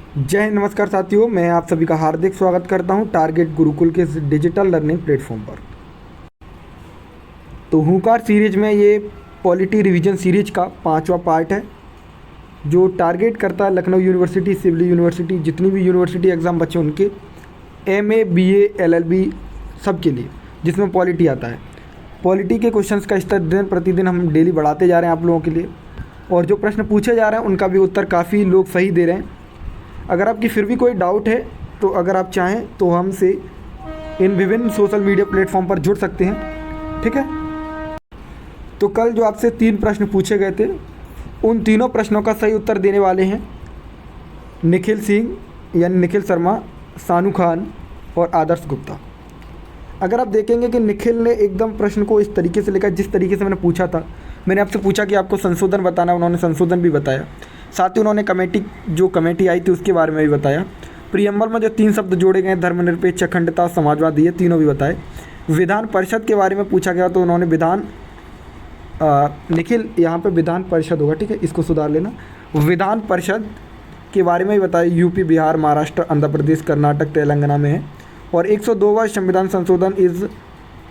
जय हिंद, नमस्कार साथियों। मैं आप सभी का हार्दिक स्वागत करता हूं टारगेट गुरुकुल के इस डिजिटल लर्निंग प्लेटफॉर्म पर। तो हुंकार सीरीज में ये पॉलिटी रिवीजन सीरीज का 5वां पार्ट है, जो टारगेट करता है लखनऊ यूनिवर्सिटी, सिविल यूनिवर्सिटी, जितनी भी यूनिवर्सिटी एग्ज़ाम बच्चे उनके MA BA LLB सब के लिए, जिसमें पॉलिटी आता है। पॉलिटी के क्वेश्चंस का स्तर दिन प्रतिदिन हम डेली बढ़ाते जा रहे हैं आप लोगों के लिए, और जो प्रश्न पूछे जा रहे हैं उनका भी उत्तर काफ़ी लोग सही दे रहे हैं। अगर आपकी फिर भी कोई डाउट है तो अगर आप चाहें तो हमसे इन विभिन्न सोशल मीडिया प्लेटफॉर्म पर जुड़ सकते हैं, ठीक है। तो कल जो आपसे 3 प्रश्न पूछे गए थे, उन तीनों प्रश्नों का सही उत्तर देने वाले हैं निखिल सिंह यानी निखिल शर्मा, सानू खान और आदर्श गुप्ता। अगर आप देखेंगे कि निखिल ने एकदम प्रश्न को इस तरीके से लिखा जिस तरीके से मैंने पूछा था। मैंने आपसे पूछा कि आपको संशोधन बताना, उन्होंने संशोधन भी बताया। साथ ही उन्होंने कमेटी आई थी उसके बारे में भी बताया। प्रियम्बल में जो 3 शब्द जोड़े गए, धर्मनिरपेक्ष, अखंडता, समाजवादी, ये तीनों भी बताए। विधान परिषद के बारे में पूछा गया तो उन्होंने निखिल यहाँ पे विधान परिषद होगा, ठीक है, इसको सुधार लेना। विधान परिषद के बारे में भी बताया। यूपी, बिहार, महाराष्ट्र, आंध्र प्रदेश, कर्नाटक, तेलंगाना में है। और 102वां संविधान संशोधन is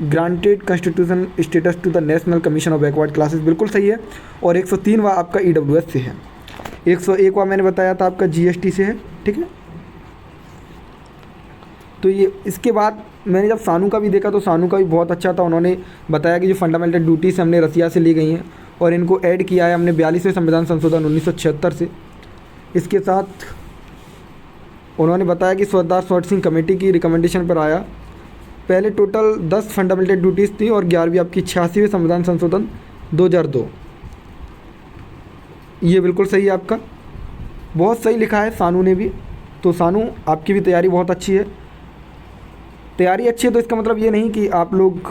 granted constitution status to the national commission of backward classes, बिल्कुल सही है। और 103वां आपका EWS से है। 101वां मैंने बताया था आपका GST से है, ठीक है। तो ये इसके बाद मैंने जब सानू का भी देखा तो सानू का भी बहुत अच्छा था। उन्होंने बताया कि जो फंडामेंटल ड्यूटीज़ हमने रसिया से ली गई हैं और इनको ऐड किया है हमने 42वें संविधान संशोधन 1976 से। इसके साथ उन्होंने बताया कि स्वतंत्र स्वर्ण सिंह कमेटी की रिकमेंडेशन पर आया। पहले टोटल 10 फंडामेंटल ड्यूटीज़ थी और 11वीं आपकी 86वें संविधान संशोधन 2002। ये बिल्कुल सही है आपका, बहुत सही लिखा है सानू ने भी। तो सानू, आपकी भी तैयारी बहुत अच्छी है। तैयारी अच्छी है तो इसका मतलब ये नहीं कि आप लोग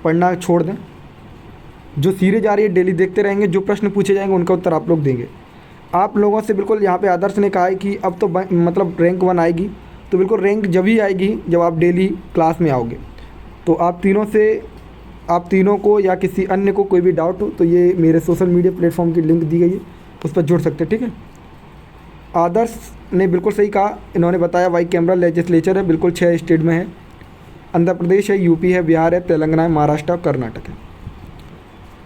पढ़ना छोड़ दें। जो सीरीज आ रही है डेली देखते रहेंगे, जो प्रश्न पूछे जाएंगे उनका उत्तर आप लोग देंगे। आप लोगों से बिल्कुल यहाँ पे आदर्श ने कहा है कि अब तो मतलब रैंक 1 आएगी, तो बिल्कुल रैंक जब ही आएगी जब आप डेली क्लास में आओगे। तो आप तीनों को या किसी अन्य को कोई भी डाउट हो तो ये मेरे सोशल मीडिया प्लेटफॉर्म की लिंक दी गई है, उस पर जुड़ सकते हैं, ठीक है। आदर्श ने बिल्कुल सही कहा। इन्होंने बताया वाई कैमरल लेजिस्लेचर है, बिल्कुल 6 स्टेट में है। आंध्र प्रदेश है, यूपी है, बिहार है, तेलंगाना है, महाराष्ट्र और कर्नाटक है।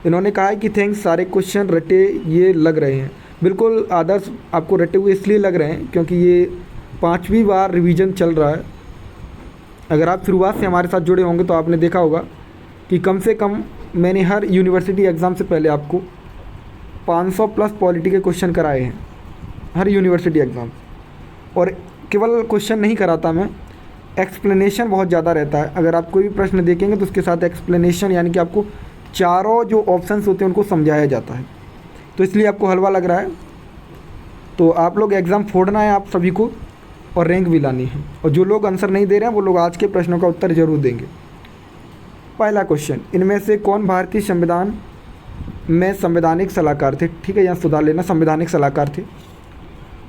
इन्होंने कहा है कि थैंक्स, सारे क्वेश्चन रटे ये लग रहे हैं। बिल्कुल आदर्श, आपको रटे हुए इसलिए लग रहे हैं क्योंकि ये 5वीं बार रिवीजन चल रहा है। अगर आप शुरुआत से हमारे साथ जुड़े होंगे तो आपने देखा होगा कि कम से कम मैंने हर यूनिवर्सिटी एग्ज़ाम से पहले आपको 500 प्लस पॉलिटी के क्वेश्चन कराए हैं, हर यूनिवर्सिटी एग्ज़ाम। और केवल क्वेश्चन नहीं कराता मैं, एक्सप्लेनेशन बहुत ज़्यादा रहता है। अगर आप कोई भी प्रश्न देखेंगे तो उसके साथ एक्सप्लेनेशन, यानी कि आपको चारों जो ऑप्शंस होते हैं उनको समझाया जाता है। तो इसलिए आपको हलवा लग रहा है। तो आप लोग एग्ज़ाम फोड़ना है आप सभी को, और रैंक भी लानी है। और जो लोग आंसर नहीं दे रहे हैं वो लोग आज के प्रश्नों का उत्तर जरूर देंगे। पहला क्वेश्चन, इनमें से कौन भारतीय संविधान में संवैधानिक सलाहकार थे? ठीक है, यहाँ सुधार लेना, संवैधानिक सलाहकार थे।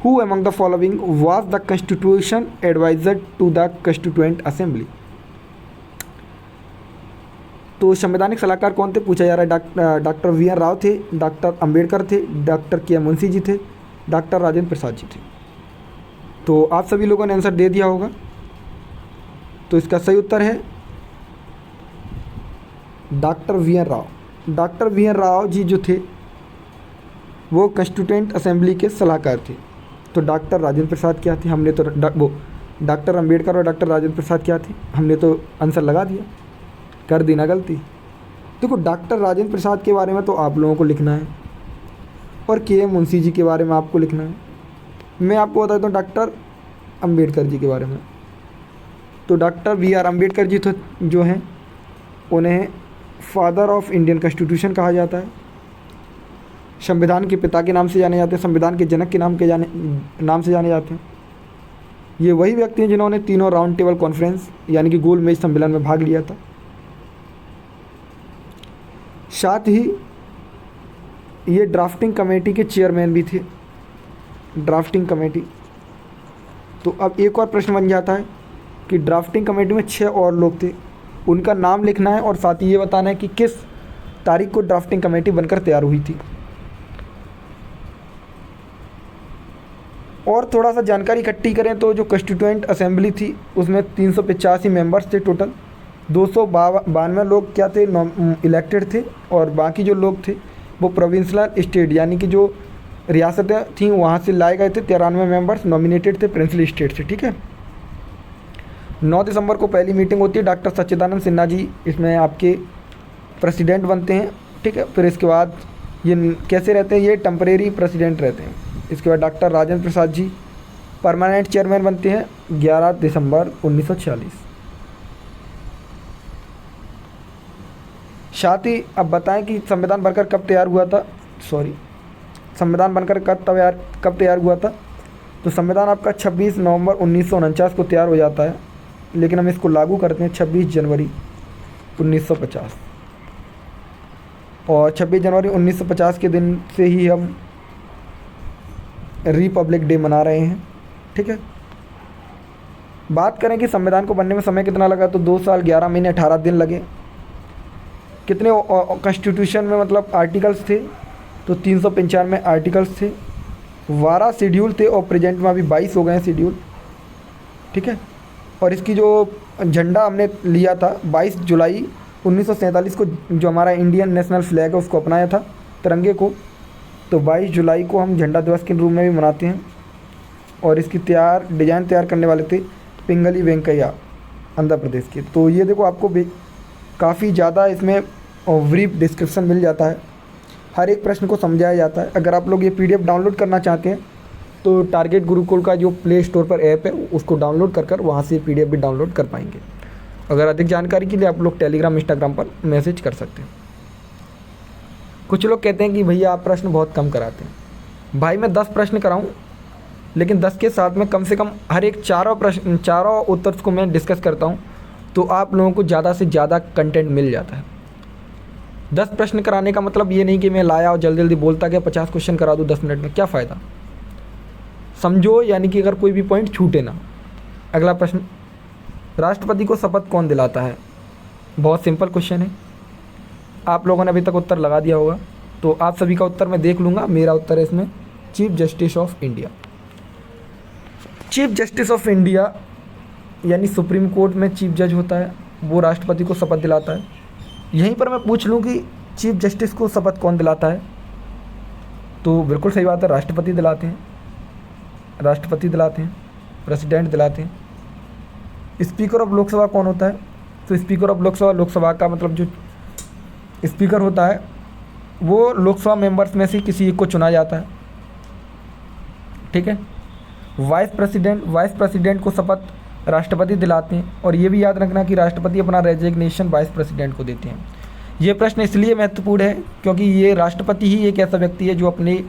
Who among the following was the constitution adviser to the constituent assembly? तो संवैधानिक सलाहकार कौन थे पूछा जा रहा है। डॉक्टर VR राव थे, डॉक्टर अंबेडकर थे, डॉक्टर KM मुंशी जी थे, डॉक्टर राजेंद्र प्रसाद जी थे। तो आप सभी लोगों ने आंसर दे दिया होगा। तो इसका सही उत्तर है doctor VR Rao. Doctor VR Rao ji जो थे वो कॉन्स्टिट्यूएंट असेंबली के सलाहकार थे। तो डॉक्टर राजेंद्र प्रसाद क्या थे? हमने तो वो डॉक्टर अंबेडकर और डॉक्टर राजेंद्र प्रसाद क्या थे? हमने तो आंसर लगा दिया, कर दी ना गलती। देखो, डॉक्टर राजेंद्र प्रसाद के बारे में तो आप लोगों को लिखना है और KM मुंशी जी के बारे में आपको लिखना है। मैं आपको बताता हूँ डॉक्टर अंबेडकर जी के बारे में। तो डॉक्टर VR अंबेडकर जी तो जो हैं उन्हें फादर ऑफ इंडियन कॉन्स्टिट्यूशन कहा जाता है। संविधान के पिता के नाम से जाने जाते हैं, संविधान के जनक के नाम से जाने जाते हैं। ये वही व्यक्ति हैं जिन्होंने तीनों राउंड टेबल कॉन्फ्रेंस यानी कि गोल मेज सम्मेलन में भाग लिया था। साथ ही ये ड्राफ्टिंग कमेटी के चेयरमैन भी थे, ड्राफ्टिंग कमेटी। तो अब एक और प्रश्न बन जाता है कि ड्राफ्टिंग कमेटी में 6 और लोग थे, उनका नाम लिखना है और साथ ही ये बताना है कि किस तारीख को ड्राफ्टिंग कमेटी बनकर तैयार हुई थी। और थोड़ा सा जानकारी इकट्ठी करें तो जो कॉन्स्टिट्यूएंट असेंबली थी उसमें 385 मेंबर्स थे टोटल। 292 लोग क्या थे इलेक्टेड थे, और बाकी जो लोग थे वो प्रोविंशियल स्टेट यानी कि जो रियासतें थीं वहाँ से लाए गए थे। 93 मेंबर्स नॉमिनेटेड थे प्रिंसली स्टेट से। ठीक है, 9 दिसंबर को पहली मीटिंग होती है। डॉक्टर सच्चिदानंद सिन्हा जी इसमें आपके प्रेसिडेंट बनते हैं। ठीक है, फिर इसके बाद ये कैसे रहते हैं, ये टेम्परेरी प्रेसिडेंट रहते हैं। इसके बाद doctor Rajendra Prasad ji permanent chairman बनते हैं 11 दिसंबर 1946। साथ ही अब बताएं कि संविधान बनकर कब तैयार हुआ था। संविधान बनकर कब तैयार हुआ था। तो संविधान आपका 26 नवंबर 1949 को तैयार हो जाता है, लेकिन हम इसको लागू करते हैं 26 जनवरी 1950। और 26 जनवरी 1950 के दिन से ही हम रिपब्लिक डे मना रहे हैं। ठीक है, बात करें कि संविधान को बनने में समय कितना लगा, तो 2 साल 11 महीने 18 दिन लगे। कितने कॉन्स्टिट्यूशन में मतलब आर्टिकल्स थे, तो 395 आर्टिकल्स थे। 12 शेड्यूल थे और प्रेजेंट में अभी 22 हो गए हैं शेड्यूल। ठीक है, और इसकी जो झंडा हमने लिया था 22 जुलाई 1947 को, जो हमारा इंडियन नेशनल फ्लैग है उसको अपनाया था, तिरंगे को। तो 22 जुलाई को हम झंडा दिवस के रूप में भी मनाते हैं। और इसकी डिज़ाइन तैयार करने वाले थे पिंगली वेंकैया, आंध्र प्रदेश के। तो ये देखो आपको काफ़ी ज़्यादा इसमें ब्रीफ डिस्क्रिप्शन मिल जाता है, हर एक प्रश्न को समझाया जाता है। अगर आप लोग ये PDF डाउनलोड करना चाहते हैं तो टारगेट गुरुकुल का जो प्ले स्टोर पर ऐप है उसको डाउनलोड कर वहाँ से PDF भी डाउनलोड कर पाएंगे। अगर अधिक जानकारी के लिए आप लोग टेलीग्राम इंस्टाग्राम पर मैसेज कर सकते हैं। कुछ लोग कहते हैं कि भैया आप प्रश्न बहुत कम कराते हैं। भाई मैं 10 प्रश्न कराऊँ, लेकिन 10 के साथ में कम से कम हर एक चारों उत्तर को मैं डिस्कस करता हूँ, तो आप लोगों को ज़्यादा से ज़्यादा कंटेंट मिल जाता है। 10 प्रश्न कराने का मतलब ये नहीं कि मैं लाया और जल्दी जल्दी बोलता कि 50 क्वेश्चन करा दूँ 10 मिनट में, क्या फ़ायदा। समझो, यानी कि अगर कोई भी पॉइंट छूटे ना। अगला प्रश्न, राष्ट्रपति को शपथ कौन दिलाता है। बहुत सिंपल क्वेश्चन है, आप लोगों ने अभी तक उत्तर लगा दिया होगा, तो आप सभी का उत्तर मैं देख लूँगा। मेरा उत्तर है इसमें chief justice of India. Chief justice of India यानी सुप्रीम कोर्ट में चीफ जज होता है, वो राष्ट्रपति को शपथ दिलाता है। यहीं पर मैं पूछ लूँ कि चीफ जस्टिस को शपथ कौन दिलाता है, तो बिल्कुल सही बात है, राष्ट्रपति दिलाते हैं। प्रेसिडेंट दिलाते हैं। स्पीकर ऑफ लोकसभा कौन होता है, तो स्पीकर ऑफ लोकसभा का मतलब जो स्पीकर होता है वो लोकसभा मेंबर्स में से किसी एक को चुना जाता है। ठीक है, वाइस प्रेसिडेंट को शपथ राष्ट्रपति दिलाते हैं। और ये भी याद रखना कि राष्ट्रपति अपना रेजिग्नेशन वाइस प्रेसिडेंट को देते हैं। ये प्रश्न इसलिए महत्वपूर्ण है क्योंकि ये राष्ट्रपति ही एक ऐसा व्यक्ति है जो अपने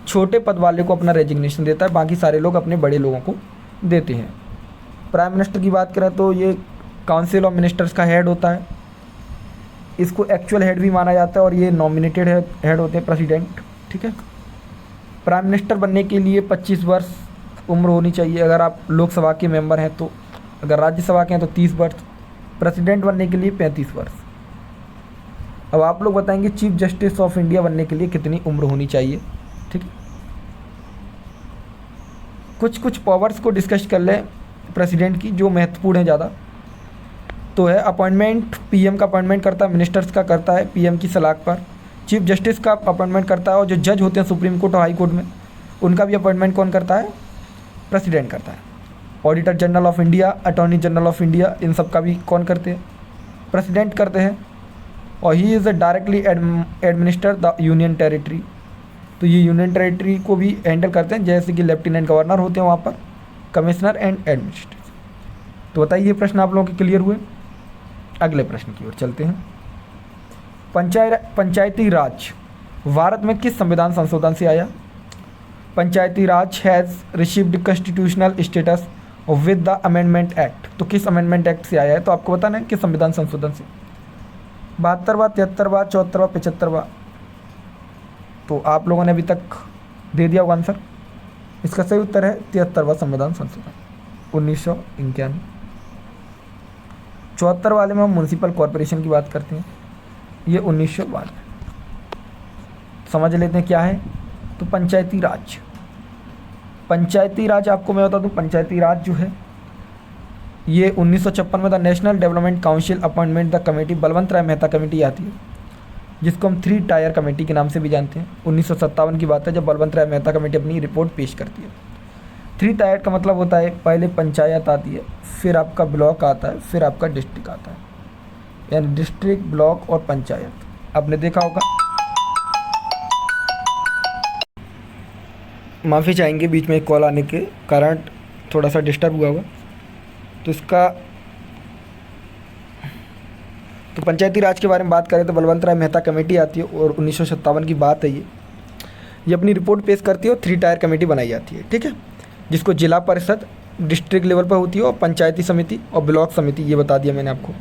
छोटे पद वाले को अपना रेजिग्नेशन देता है, बाकी सारे लोग अपने बड़े लोगों को देते हैं। प्राइम मिनिस्टर की बात करें तो ये काउंसिल ऑफ मिनिस्टर्स का हेड होता है, इसको एक्चुअल हेड भी माना जाता है, और ये नॉमिनेटेड हेड होते हैं प्रेसिडेंट। ठीक है, प्राइम मिनिस्टर बनने के लिए 25 वर्ष उम्र होनी चाहिए अगर आप लोकसभा के मेंबर हैं तो, अगर राज्यसभा के हैं तो 30 वर्ष, प्रेसिडेंट बनने के लिए 35 वर्ष। अब आप लोग बताएंगे चीफ जस्टिस ऑफ इंडिया बनने के लिए कितनी उम्र होनी चाहिए। ठीक है, कुछ पावर्स को डिस्कस कर लें प्रेसिडेंट की जो महत्वपूर्ण है ज़्यादा। तो है अपॉइंटमेंट, PM का अपॉइंटमेंट करता है, मिनिस्टर्स का करता है PM की सलाह पर। चीफ जस्टिस का अपॉइंटमेंट करता है, और जो जज होते हैं सुप्रीम कोर्ट और हाई कोर्ट में उनका भी अपॉइंटमेंट कौन करता है, प्रेसिडेंट करता है। Auditor general of India, attorney general of India, इन सब का भी कौन करते हैं, प्रेसिडेंट करते हैं। और he is directly administer the union territory, तो ये यूनियन टेरिटरी को भी हैंडल करते हैं, जैसे कि लेफ्टिनेंट गवर्नर होते हैं वहाँ पर, कमिश्नर एंड एडमिनिस्ट्रेटर। तो बताइए ये प्रश्न आप लोगों के क्लियर हुए। अगले प्रश्न की ओर चलते हैं। पंचायती राज भारत में किस संविधान संशोधन से आया। Panchayati Raj has received constitutional status with the amendment act, तो किस अमेंडमेंट एक्ट से आया है, तो आपको बताना है किस संविधान संशोधन से। 72वां, 73वां, 74वां, 75वां। तो आप लोगों ने अभी तक दे दिया होगा आंसर। इसका सही उत्तर है 73वां संविधान संशोधन 1991। 74 वाले में हम म्यूनसिपल कॉरपोरेशन की बात करते हैं, ये 1992। समझ लेते हैं क्या है, तो पंचायती राज। पंचायती राज आपको मैं बता दूं, पंचायती राज जो है ये 1956 में the national development council appointment the committee Balwant Rai Mehta committee आती है, जिसको हम 3 टायर कमेटी के नाम से भी जानते हैं। 1957 की बात है जब बलवंत राय मेहता कमेटी अपनी रिपोर्ट पेश करती है। 3 टायर का मतलब होता है पहले पंचायत आती है, फिर आपका ब्लॉक आता है, फिर आपका डिस्ट्रिक्ट आता है, यानी डिस्ट्रिक्ट, ब्लॉक और पंचायत। आपने देखा होगा, माफ़ी चाहेंगे बीच में एक कॉल आने के कारण थोड़ा सा डिस्टर्ब हुआ होगा। तो इसका तो पंचायती राज के बारे में बात करें तो बलवंत राय मेहता कमेटी आती है और 1957 की बात है ये अपनी रिपोर्ट पेश करती है और 3 टायर कमेटी बनाई जाती है, ठीक है, जिसको जिला परिषद डिस्ट्रिक्ट लेवल पर होती है और पंचायती समिति और ब्लॉक समिति, ये बता दिया मैंने आपको।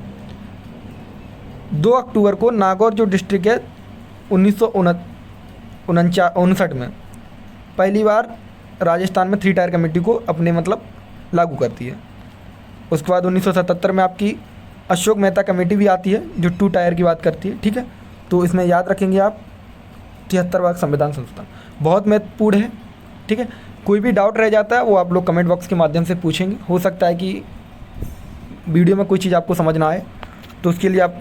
2 अक्टूबर को नागौर जो डिस्ट्रिक्ट है 1959 में पहली बार राजस्थान में 3 टायर कमेटी को अपने मतलब लागू करती है। उसके बाद 1977 में आपकी अशोक मेहता कमेटी भी आती है जो 2 टायर की बात करती है, ठीक है। तो इसमें याद रखेंगे आप 73वां संविधान संस्थान बहुत महत्वपूर्ण है, ठीक है। कोई भी डाउट रह जाता है वो आप लोग कमेंट बॉक्स के माध्यम से पूछेंगे। हो सकता है कि वीडियो में कोई चीज़ आपको समझ ना आए तो उसके लिए आप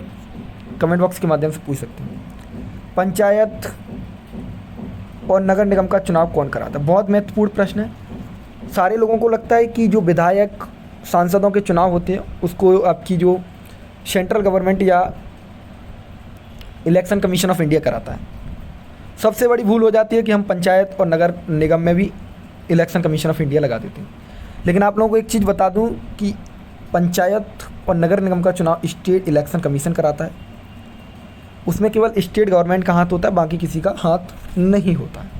कमेंट बॉक्स के माध्यम से पूछ सकते हैं। पंचायत और नगर निगम का चुनाव कौन कराता है, बहुत महत्वपूर्ण प्रश्न है। सारे लोगों को लगता है कि जो विधायक सांसदों के चुनाव होते हैं उसको आपकी जो सेंट्रल गवर्नमेंट या इलेक्शन कमीशन ऑफ इंडिया कराता है। सबसे बड़ी भूल हो जाती है कि हम पंचायत और नगर निगम में भी इलेक्शन कमीशन ऑफ इंडिया लगा देते हैं। लेकिन आप लोगों को एक चीज़ बता दूं कि पंचायत और नगर निगम का चुनाव स्टेट इलेक्शन कमीशन कराता है। उसमें केवल स्टेट गवर्नमेंट का हाथ होता है, बाकी किसी का हाथ नहीं होता है।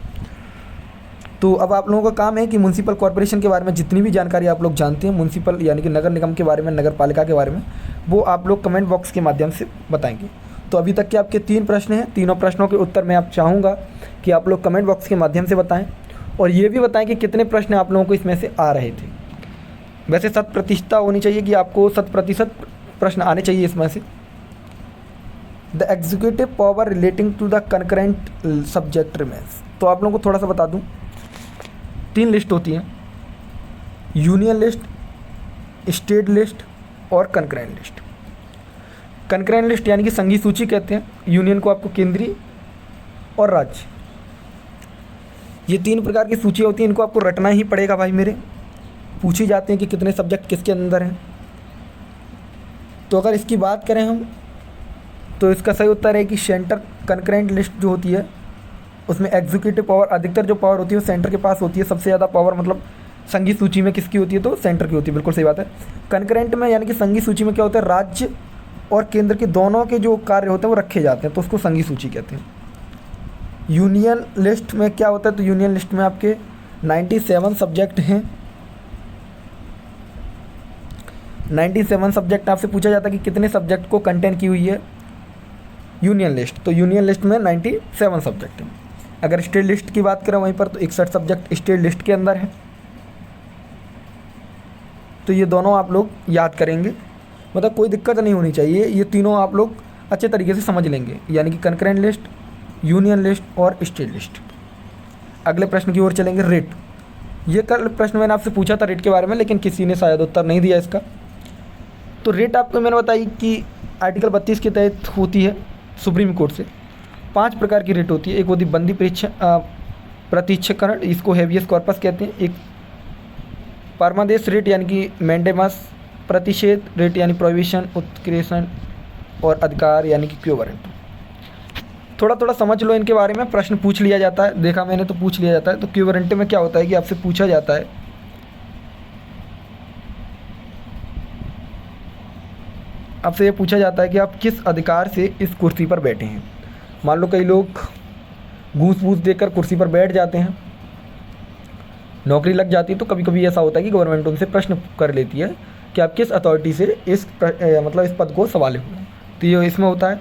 तो अब आप लोगों का काम है कि म्यूनसिपल कॉर्पोरेशन के बारे में जितनी भी जानकारी आप लोग जानते हैं, म्यूनसिपल यानी कि नगर निगम के बारे में, नगर पालिका के बारे में, वो आप लोग कमेंट बॉक्स के माध्यम से बताएंगे। तो अभी तक के आपके 3 प्रश्न हैं, तीनों प्रश्नों के उत्तर मैं आप चाहूँगा कि आप लोग कमेंट बॉक्स के माध्यम से बताएं और ये भी बताएं कि कितने प्रश्न आप लोगों को इसमें से आ रहे थे। वैसे 100% होनी चाहिए कि आपको 100% प्रश्न आने चाहिए इसमें से। The executive power relating to the concurrent subject remains. तो आप लोगों को थोड़ा सा बता दूं, 3 लिस्ट होती हैं, यूनियन लिस्ट, स्टेट लिस्ट और कंकरेंट लिस्ट। कंकरेंट लिस्ट यानी कि संघीय सूची कहते हैं, यूनियन को आपको केंद्रीय और राज्य, ये 3 प्रकार की सूची होती है। इनको आपको रटना ही पड़ेगा भाई मेरे, पूछी जाते हैं कि कितने सब्जेक्ट किसके अंदर हैं। तो अगर इसकी बात करें हम तो इसका सही उत्तर है कि सेंटर कंकरेंट लिस्ट जो होती है उसमें एग्जीक्यूटिव पावर, अधिकतर जो पावर होती है वो सेंटर के पास होती है। सबसे ज़्यादा पावर मतलब संघीय सूची में किसकी होती है, तो सेंटर की होती है, बिल्कुल सही बात है। कंकरेंट में यानी कि संघीय सूची में क्या होता है, राज्य और केंद्र के दोनों के जो कार्य होते हैं वो रखे जाते हैं, तो उसको संघीय सूची कहते हैं। यूनियन लिस्ट में क्या होता है, तो यूनियन लिस्ट में आपके 97 सब्जेक्ट हैं। 97 सब्जेक्ट आपसे पूछा जाता है कि कितने सब्जेक्ट को कंटेन की हुई है यूनियन लिस्ट, तो यूनियन लिस्ट में 97 सब्जेक्ट हैं। अगर स्टेट लिस्ट की बात करें वहीं पर तो 61 सब्जेक्ट स्टेट लिस्ट के अंदर है। तो ये दोनों आप लोग याद करेंगे, मतलब कोई दिक्कत नहीं होनी चाहिए, ये तीनों आप लोग अच्छे तरीके से समझ लेंगे, यानी कि कंकरेंट लिस्ट, यूनियन लिस्ट और स्टेट लिस्ट। अगले प्रश्न की ओर चलेंगे, रेट। ये कल प्रश्न मैंने आपसे पूछा था रेट के बारे में, लेकिन किसी ने शायद उत्तर नहीं दिया इसका। तो रेट आपको मैंने बताई कि आर्टिकल 32 के तहत होती है सुप्रीम कोर्ट से। 5 प्रकार की रेट होती है। एक होती बंदी प्रतीक्षकरण, इसको हेवियस कॉर्पस कहते हैं। एक परमादेश रेट यानी कि मैंडेमस, प्रतिषेध रेट यानी प्रोहिबिशन, उत्क्रेषण और अधिकार यानी कि क्यो वारंट। थोड़ा थोड़ा समझ लो इनके बारे में, प्रश्न पूछ लिया जाता है, देखा मैंने तो पूछ लिया जाता है। तो क्यो वारंट में क्या होता है कि आपसे पूछा जाता है आपसे ये पूछा जाता है कि आप किस अधिकार से इस कुर्सी पर बैठे हैं। मान लो कई लोग घूस वूस देकर कुर्सी पर बैठ जाते हैं, नौकरी लग जाती है, तो कभी कभी ऐसा होता है कि गवर्नमेंट उनसे प्रश्न कर लेती है कि आप किस अथॉरिटी से इस पद को संभाले हुए हैं। तो ये इसमें होता है।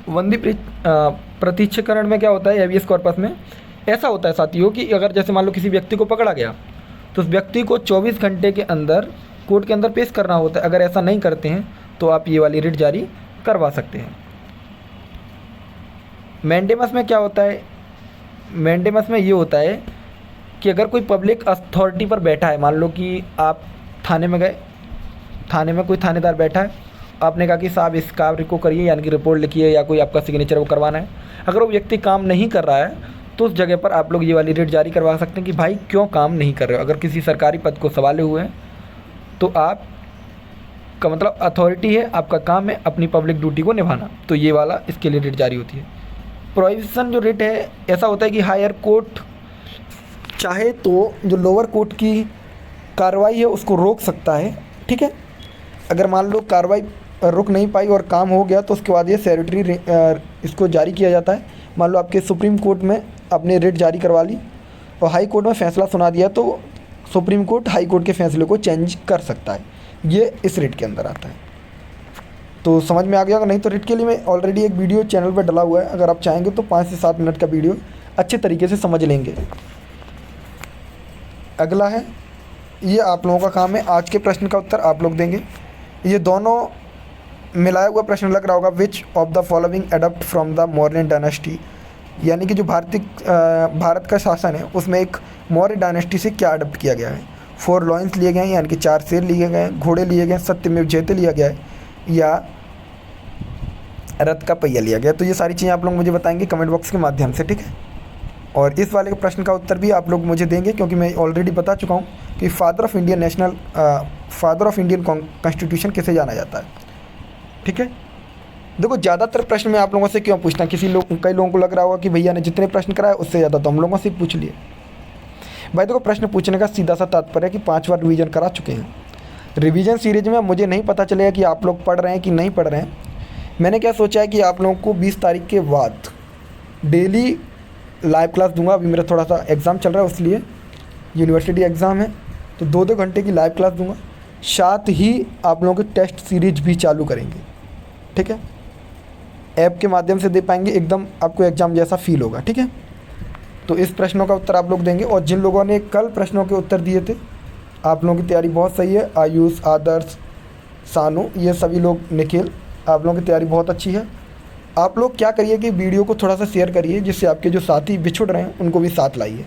बंदी प्रतीक्षकरण में क्या होता है, हेवियस कॉर्पस में ऐसा होता है साथियों कि अगर जैसे मान लो किसी व्यक्ति को पकड़ा गया तो उस व्यक्ति को 24 घंटे के अंदर कोर्ट के अंदर पेश करना होता है। अगर ऐसा नहीं करते हैं तो आप ये वाली रिट जारी करवा सकते हैं। मैंडेमस में क्या होता है, मैंडेमस में ये होता है कि अगर कोई पब्लिक अथॉरिटी पर बैठा है, मान लो कि आप थाने में गए, थाने में कोई थानेदार बैठा है, आपने कहा कि साहब इस कार्य को करिए, यानी कि रिपोर्ट लिखिए या कोई आपका सिग्नेचर वो करवाना है। अगर वो व्यक्ति काम नहीं कर रहा है तो उस जगह पर आप लोग ये वाली रिट जारी करवा सकते हैं कि भाई क्यों काम नहीं कर रहे हो। अगर किसी सरकारी पद को संभाले हुए हैं तो आप का मतलब अथॉरिटी है, आपका काम है अपनी पब्लिक ड्यूटी को निभाना, तो ये वाला इसके लिए रिट जारी होती है। प्रोहिबिशन जो रिट है ऐसा होता है कि हायर कोर्ट चाहे तो जो लोअर कोर्ट की कार्रवाई है उसको रोक सकता है, ठीक है। अगर मान लो कार्रवाई रुक नहीं पाई और काम हो गया तो उसके बाद ये सेक्रेटरी इसको जारी किया जाता है। मान लो आपके सुप्रीम कोर्ट में आपने रिट जारी करवा ली और हाई कोर्ट में फ़ैसला सुना दिया तो सुप्रीम कोर्ट हाई कोर्ट के फैसले को चेंज कर सकता है, ये इस रिट के अंदर आता है। तो समझ में आ गया, अगर नहीं तो रिट के लिए मैं ऑलरेडी एक वीडियो चैनल पर डला हुआ है, अगर आप चाहेंगे तो 5 से 7 मिनट का वीडियो अच्छे तरीके से समझ लेंगे। अगला है, ये आप लोगों का काम है, आज के प्रश्न का उत्तर आप लोग देंगे। ये दोनों मिलाया हुआ प्रश्न लग रहा होगा। Which of the following adapt from the Maurya dynasty, यानी कि जो भारत का शासन है उसमें एक मौर्य डायनेस्टी से क्या अडप्ट किया गया है। 4 लॉयंस लिए गए हैं, यानी कि 4 शेर लिए गए हैं, घोड़े लिए गए, सत्यमेव जयते लिया गया है या रथ का पहिया लिया गया। तो ये सारी चीज़ें आप लोग मुझे बताएंगे कमेंट बॉक्स के माध्यम से, ठीक है। और इस वाले प्रश्न का उत्तर भी आप लोग मुझे देंगे, क्योंकि मैं ऑलरेडी बता चुका हूँ कि फादर ऑफ इंडियन कॉन्स्टिट्यूशन किसे जाना जाता है, ठीक है। देखो ज़्यादातर प्रश्न मैं आप लोगों से क्यों पूछता हूँ, कई लोगों को लग रहा होगा कि भैया ने जितने प्रश्न कराए उससे ज़्यादा तो हम लोगों से पूछ लिए। भाई देखो, प्रश्न पूछने का सीधा सा तात्पर्य है कि 5 बार रिवीजन करा चुके हैं। रिवीजन सीरीज में मुझे नहीं पता चलेगा कि आप लोग पढ़ रहे हैं कि नहीं पढ़ रहे हैं। मैंने क्या सोचा है कि आप लोगों को 20 तारीख के बाद डेली लाइव क्लास दूंगा। अभी मेरा थोड़ा सा एग्ज़ाम चल रहा है, इसलिए यूनिवर्सिटी एग्ज़ाम है, तो 2-2 घंटे की लाइव क्लास दूंगा। साथ ही आप लोगों की टेस्ट सीरीज भी चालू करेंगे, ठीक है। ऐप के माध्यम से दे पाएंगे, एकदम आपको एग्ज़ाम जैसा फील होगा, ठीक है। तो इस प्रश्नों का उत्तर आप लोग देंगे। और जिन लोगों ने कल प्रश्नों के उत्तर दिए थे, आप लोगों की तैयारी बहुत सही है। आयुष, आदर्श, सानू, ये सभी लोग, निखिल, आप लोगों की तैयारी बहुत अच्छी है। आप लोग क्या करिए कि वीडियो को थोड़ा सा शेयर करिए, जिससे आपके जो साथी बिछुड़ रहे हैं उनको भी साथ लाइए।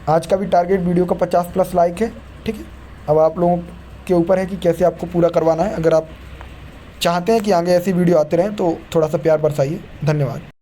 आज का भी टारगेट वीडियो का 50+ लाइक है, ठीक है। अब आप लोगों के ऊपर है कि कैसे आपको पूरा करवाना है। अगर आप चाहते हैं कि आगे ऐसी वीडियो आते रहें तो थोड़ा सा प्यार बरसाइए। धन्यवाद।